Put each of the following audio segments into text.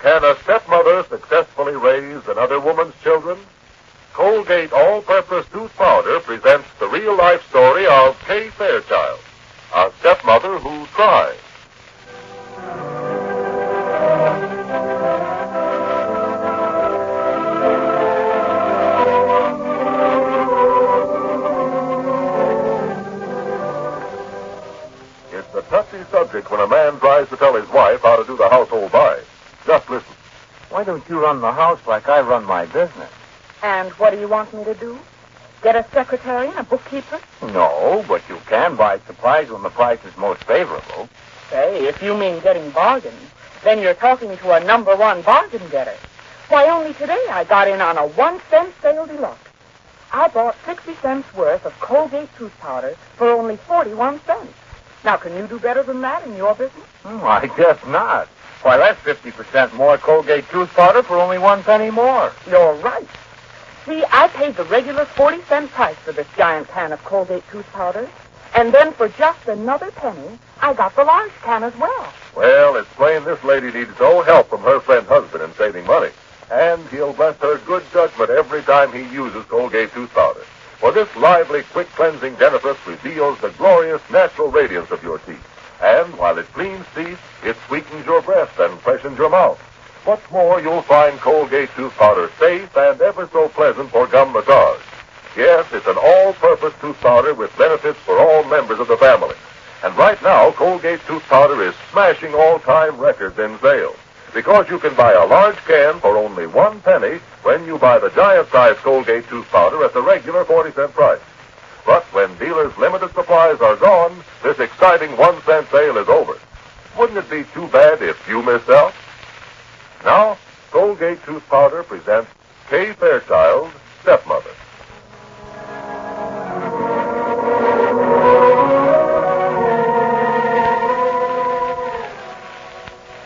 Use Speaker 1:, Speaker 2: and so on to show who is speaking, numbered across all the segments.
Speaker 1: Can a stepmother successfully raise another woman's children? Colgate All-Purpose Tooth Powder presents the real-life story of Kay Fairchild, a stepmother who tried. It's a touchy subject when a man tries to tell his wife how to do the household by. Just listen.
Speaker 2: Why don't you run the house like I run my business?
Speaker 3: And what do you want me to do? Get a secretary and a bookkeeper?
Speaker 2: No, but you can buy supplies when the price is most favorable.
Speaker 3: Say, if you mean getting bargains, then you're talking to a number one bargain getter. Why, only today I got in on a 1-cent sale deluxe. I bought 60 cents worth of Colgate tooth powder for only 41 cents. Now, can you do better than that in your business?
Speaker 2: I guess not. Why, that's 50% more Colgate tooth powder for only 1 penny more.
Speaker 3: You're right. See, I paid the regular 40-cent price for this giant can of Colgate tooth powder, and then for just another penny, I got the large can as well.
Speaker 1: Well, it's plain this lady needs no help from her friend husband in saving money. And he'll bless her good judgment every time he uses Colgate tooth powder. For this lively, quick cleansing dentifrice reveals the glorious natural radiance of your teeth. And while it cleans teeth, it sweetens your breath and freshens your mouth. What's more, you'll find Colgate tooth powder safe and ever so pleasant for gum massage. Yes, it's an all-purpose tooth powder with benefits for all members of the family. And right now, Colgate tooth powder is smashing all-time records in sales. Because you can buy a large can for only 1 penny when you buy the giant-sized Colgate tooth powder at the regular 40-cent price. But when dealers' limited supplies are gone, this exciting 1-cent sale is over. Wouldn't it be too bad if you missed out? Now, Colgate tooth powder presents Kay Fairchild, Stepmother.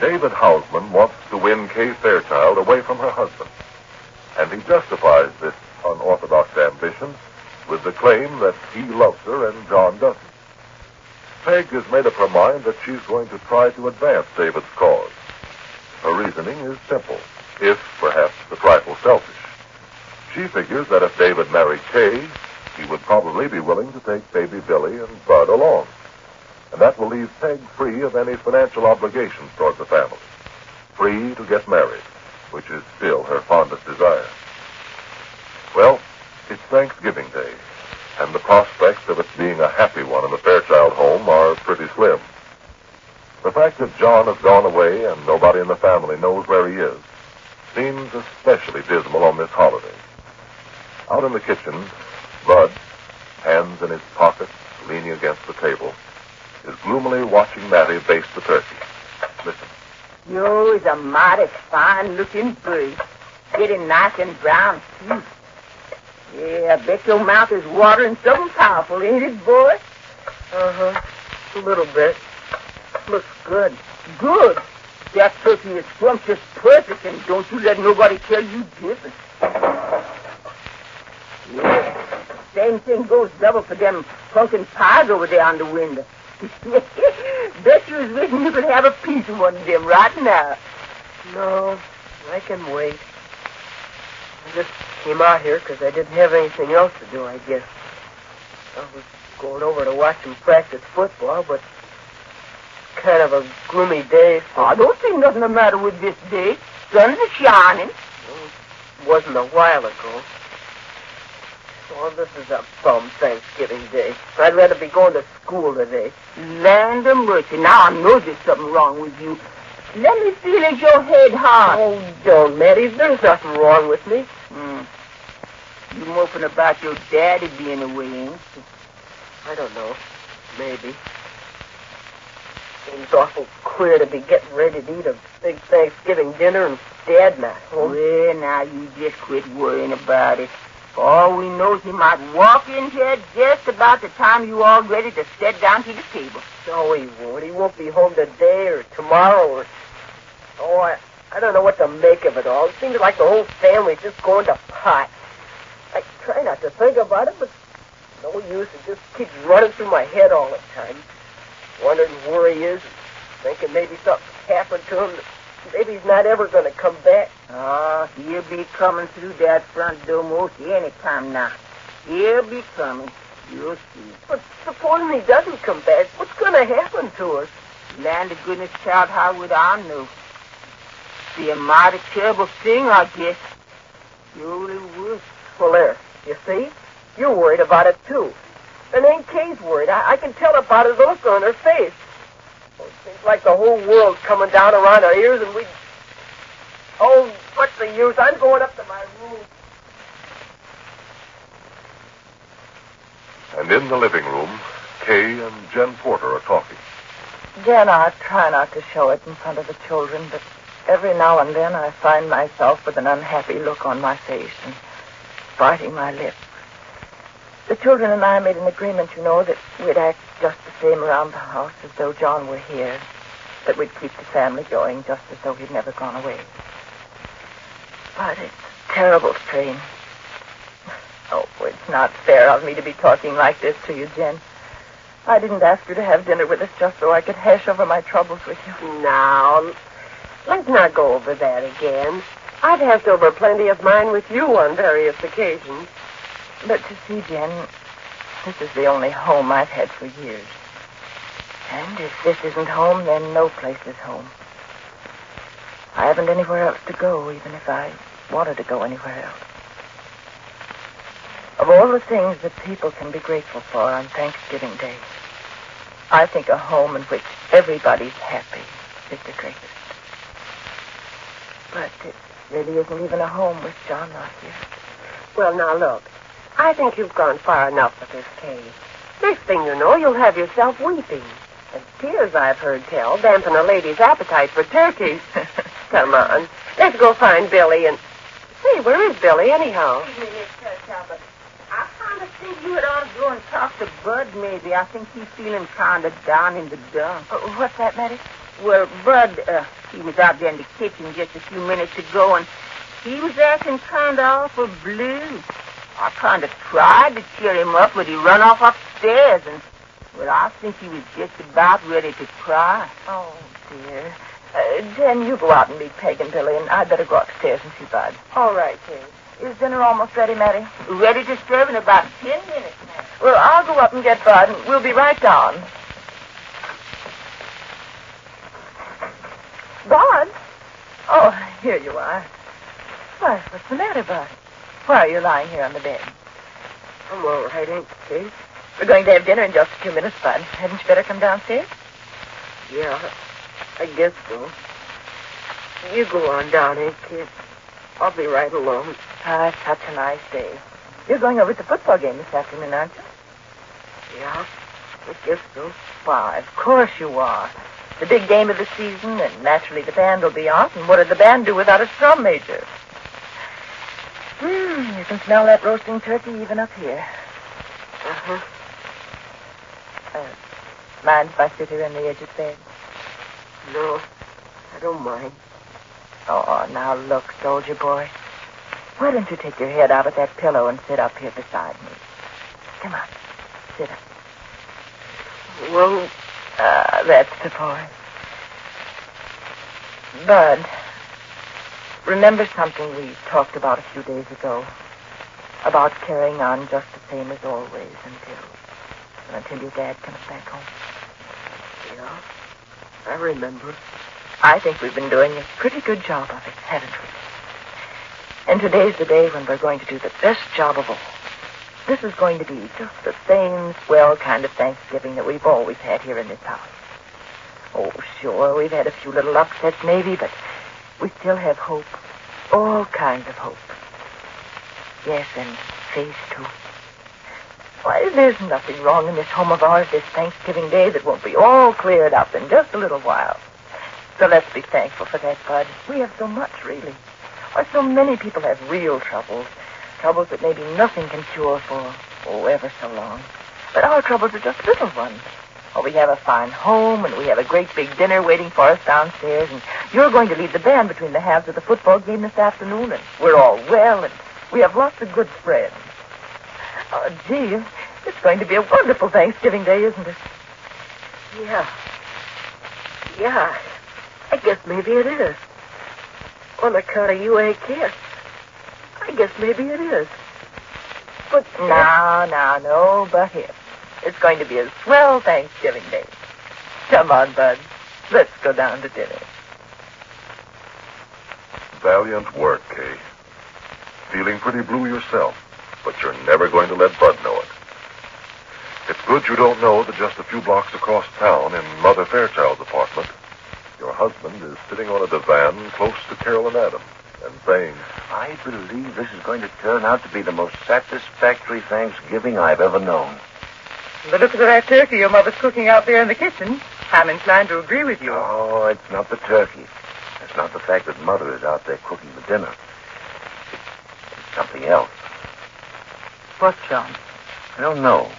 Speaker 1: David Hausman wants to win Kay Fairchild away from her husband. And he justifies this unorthodox ambition with the claim that he loves her and John doesn't. Peg has made up her mind that she's going to try to advance David's cause. Her reasoning is simple, if perhaps a trifle selfish. She figures that if David married Kay, he would probably be willing to take baby Billy and Bud along. And that will leave Peg free of any financial obligations toward the family. Free to get married, which is still her fondest desire. Well, it's Thanksgiving Day, and the prospects of it being a happy one in the Fairchild home are pretty slim. The fact that John has gone away and nobody in the family knows where he is seems especially dismal on this holiday. Out in the kitchen, Bud, hands in his pockets, leaning against the table, is gloomily watching Mattie baste the turkey. Listen.
Speaker 4: You's a mighty fine-looking bird. Getting nice and brown, too. Yeah, I bet your mouth is watering something powerful, ain't it, boy?
Speaker 3: Uh-huh. A little bit. Looks good.
Speaker 4: Good. That turkey is scrumptious perfect, and don't you let nobody tell you different. Yeah, same thing goes double for them pumpkin pies over there on the window. Bet you was wishing you could have a piece of one of them right now.
Speaker 3: No, I can wait. I just came out here because I didn't have anything else to do, I guess. I was going over to watch them practice football, but kind of a gloomy day. So
Speaker 4: I don't see nothing the matter with this day. Sun's shining.
Speaker 3: It wasn't a while ago. Well, this is a bum Thanksgiving Day. I'd rather be going to school today.
Speaker 4: Land of mercy. Now I know there's something wrong with you. Let me feel as your head hard.
Speaker 3: Oh, don't, Mattie. There's nothing wrong with me.
Speaker 4: You moping about your daddy being away, ain't you?
Speaker 3: I don't know. Maybe. Seems awful queer to be getting ready to eat a big Thanksgiving dinner and Dad not home.
Speaker 4: Well, now you just quit worrying about it. For all we know, he might walk in here just about the time you all ready to sit down to the table.
Speaker 3: No, he won't. He won't be home today or tomorrow or... Oh, I don't know what to make of it all. It seems like the whole family's just going to pot. I try not to think about it, but no use. It just keeps running through my head all the time. Wondering where he is, thinking maybe something happened to him that
Speaker 4: maybe he's not ever going to come back. Oh, he'll be coming through that front door most any time now. He'll be coming. You'll see. But supposing he doesn't come back, what's going to happen to us? Land of goodness, child, how would I know? Be a mighty terrible thing, I guess. Surely would.
Speaker 5: Well, there, you see? You're worried about it, too. And Aunt Kay's worried. I can tell about it, the look on her face. Well, it seems like the whole world's coming down around our ears, and we... Oh, what's the use? I'm going up to my room.
Speaker 1: And in the living room, Kay and Jen Porter are talking.
Speaker 3: Jen, I try not to show it in front of the children, but every now and then I find myself with an unhappy look on my face and biting my lip. The children and I made an agreement, you know, that we'd act just the same around the house as though John were here, that we'd keep the family going just as though he'd never gone away. But it's a terrible strain. Oh, it's not fair of me to be talking like this to you, Jen. I didn't ask you to have dinner with us just so I could hash over my troubles with you.
Speaker 5: Now, let's not go over that again. I've hashed over plenty of mine with you on various occasions.
Speaker 3: But you see, Jen, this is the only home I've had for years. And if this isn't home, then no place is home. I haven't anywhere else to go, even if I wanted to go anywhere else. Of all the things that people can be grateful for on Thanksgiving Day, I think a home in which everybody's happy is the greatest. But it really isn't even a home with John not here.
Speaker 5: Well, now, look. I think you've gone far enough with this, Kay. Next thing you know, you'll have yourself weeping. And tears, I've heard tell, dampen a lady's appetite for turkeys. Come on. Let's go find Billy and... Say, where is Billy, anyhow?
Speaker 4: Excuse me, Miss Fairchild, but I kind of think you had ought to go and talk to Bud, maybe. I think he's feeling kind of down in the dumps.
Speaker 3: What's that, Matty?
Speaker 4: Well, Bud, he was out there in the kitchen just a few minutes ago, and he was acting kind of awful blue. I kind of tried to cheer him up, but he run off upstairs, and, well, I think he was just about ready to cry.
Speaker 3: Oh, dear. Jen, you go out and meet Peg and Billy, and I'd better go upstairs and see Bud.
Speaker 5: All right, Kay.
Speaker 3: Is dinner almost ready, Matty?
Speaker 4: Ready to serve in about 10 minutes, ma'am.
Speaker 3: Well, I'll go up and get Bud, and we'll be right down. Bud? Oh, here you are. Why, what's the matter, Bud? Why are you lying here on the bed?
Speaker 5: I'm all right, ain't you, Kay?
Speaker 3: We're going to have dinner in just a few minutes, Bud. Hadn't you better come downstairs?
Speaker 5: Yeah, I guess so. You go on down, ain't you, kid? I'll be right along.
Speaker 3: Ah, it's such a nice day. You're going over to the football game this afternoon, aren't you?
Speaker 5: Yeah, I guess so.
Speaker 3: Why, of course you are. The big game of the season, and naturally the band will be on. And what did the band do without a strum major? You can smell that roasting turkey even up here.
Speaker 5: Uh-huh.
Speaker 3: Mind if I sit here on the edge of the bed?
Speaker 5: No, I don't mind.
Speaker 3: Oh, now look, soldier boy. Why don't you take your head out of that pillow and sit up here beside me? Come on, sit up.
Speaker 5: Well,
Speaker 3: that's the boy. Bud, remember something we talked about a few days ago? About carrying on just the same as always until your dad comes back home.
Speaker 5: Yeah, I remember.
Speaker 3: I think we've been doing a pretty good job of it, haven't we? And today's the day when we're going to do the best job of all. This is going to be just the same swell kind of Thanksgiving that we've always had here in this house. Oh, sure, we've had a few little upsets maybe, but we still have hope. All kinds of hope. Yes, and faith, too. Why, there's nothing wrong in this home of ours this Thanksgiving Day that won't be all cleared up in just a little while. So let's be thankful for that, Bud. We have so much, really. Or so many people have real troubles. Troubles that maybe nothing can cure for, ever so long. But our troubles are just little ones. Oh, we have a fine home, and we have a great big dinner waiting for us downstairs, and you're going to lead the band between the halves of the football game this afternoon, and we're all well, and we have lots of good friends. Oh, gee, it's going to be a wonderful Thanksgiving Day, isn't it?
Speaker 5: Yeah. Yeah, I guess maybe it is. On account of you ain't here. I guess maybe it is. But...
Speaker 6: No, but if. It's going to be a swell Thanksgiving Day. Come on, Bud. Let's go down to dinner.
Speaker 1: Valiant work, Kay. Feeling pretty blue yourself, but you're never going to let Bud know it. It's good you don't know that just a few blocks across town in Mother Fairchild's apartment, your husband is sitting on a divan close to Carol and Adam and saying,
Speaker 2: I believe this is going to turn out to be the most satisfactory Thanksgiving I've ever known.
Speaker 6: The look of that turkey your mother's cooking out there in the kitchen, I'm inclined to agree with you.
Speaker 2: Oh, it's not the turkey. It's not the fact that Mother is out there cooking the dinner. It's something else.
Speaker 6: What, John?
Speaker 2: I don't know.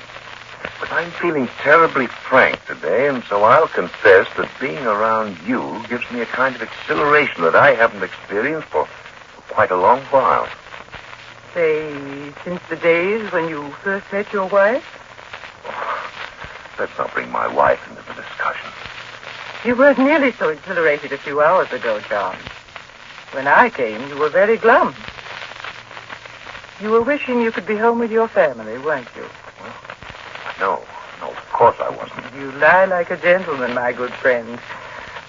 Speaker 2: But I'm feeling terribly frank today, and so I'll confess that being around you gives me a kind of exhilaration that I haven't experienced for quite a long while.
Speaker 6: Say, since the days when you first met your wife?
Speaker 2: Let's not bring my wife into the discussion.
Speaker 6: You weren't nearly so exhilarated a few hours ago, John. When I came, you were very glum. You were wishing you could be home with your family, weren't you?
Speaker 2: No, of course I wasn't.
Speaker 6: You lie like a gentleman, my good friend.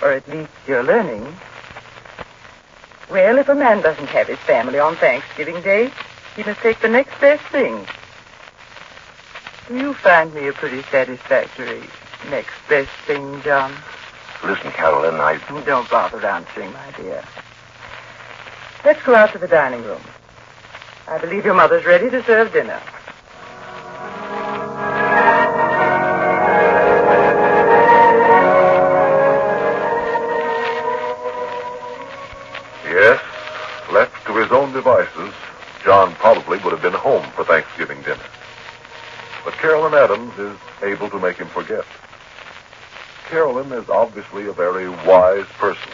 Speaker 6: Or at least you're learning. Well, if a man doesn't have his family on Thanksgiving Day, he must take the next best thing. Do you find me a pretty satisfactory next best thing, John?
Speaker 2: Listen, Carolyn,
Speaker 6: Don't bother answering, my dear. Let's go out to the dining room. I believe your mother's ready to serve dinner.
Speaker 1: yes, left to his own devices, John probably would have been home for Thanksgiving dinner. But Carolyn Adams is able to make him forget. Carolyn is obviously a very wise person.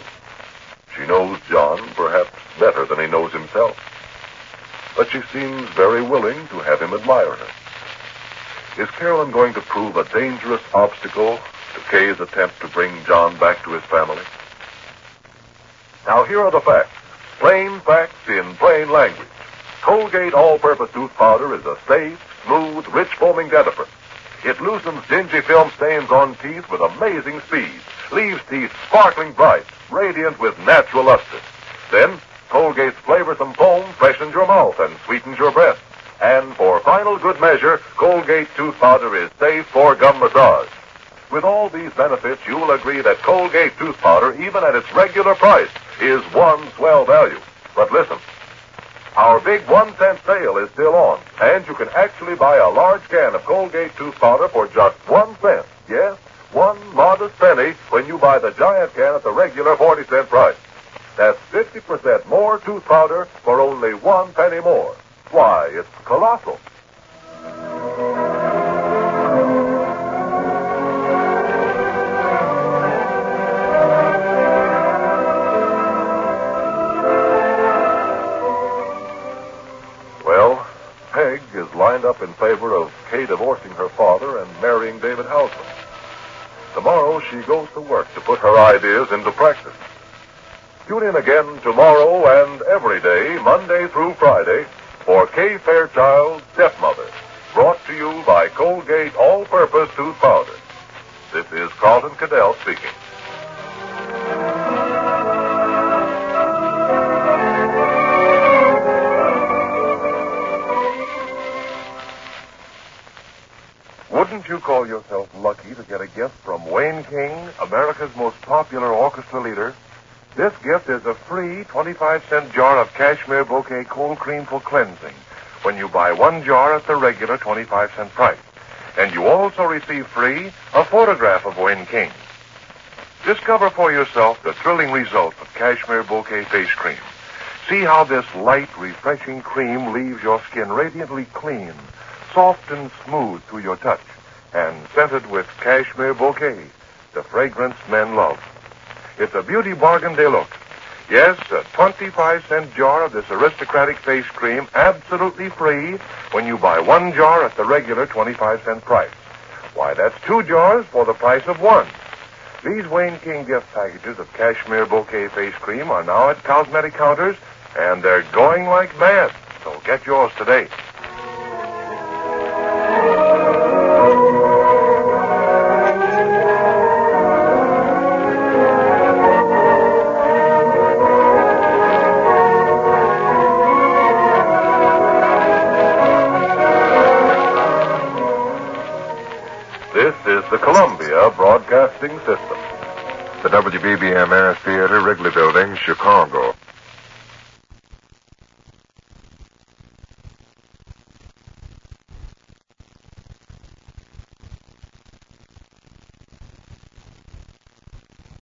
Speaker 1: She knows John perhaps better than he knows himself. But she seems very willing to have him admire her. Is Carolyn going to prove a dangerous obstacle to Kay's attempt to bring John back to his family? Now here are the facts. Plain facts in plain language. Colgate All-Purpose Tooth Powder is a safe, smooth, rich foaming dentifrice. It loosens dingy film stains on teeth with amazing speed, leaves teeth sparkling bright, radiant with natural luster. Then, Colgate's flavorsome foam freshens your mouth and sweetens your breath. And for final good measure, Colgate Tooth Powder is safe for gum massage. With all these benefits, you will agree that Colgate Tooth Powder, even at its regular price, is one swell value. But listen, our big 1-cent sale is still on, and you can actually buy a large can of Colgate Tooth Powder for just 1 cent. Yes, 1 modest penny when you buy the giant can at the regular 40-cent price. That's 50% more tooth powder for only 1 penny more. Why, it's colossal. Well, Peg is lined up in favor of Kay divorcing her father and marrying David Hausman. Tomorrow she goes to work to put her ideas into practice. Tune in again tomorrow and every day, Monday through Friday, for Kay Fairchild Stepmother, brought to you by Colgate All-Purpose Tooth Powder. This is Carlton Cadell speaking. Wouldn't you call yourself lucky to get a gift from Wayne King, America's most popular orchestra leader? This gift is a free 25-cent jar of Cashmere Bouquet Cold Cream for cleansing when you buy 1 jar at the regular 25-cent price. And you also receive free a photograph of Wayne King. Discover for yourself the thrilling result of Cashmere Bouquet Face Cream. See how this light, refreshing cream leaves your skin radiantly clean, soft and smooth to your touch, and scented with Cashmere Bouquet, the fragrance men love. It's a beauty bargain they look. Yes, a 25-cent jar of this aristocratic face cream, absolutely free when you buy 1 jar at the regular 25-cent price. Why, that's 2 jars for the price of 1. These Wayne King gift packages of cashmere bouquet face cream are now at cosmetic counters, and they're going like mad. So get yours today. This is the Columbia Broadcasting System.
Speaker 7: The WBBM Theater, Wrigley Building, Chicago.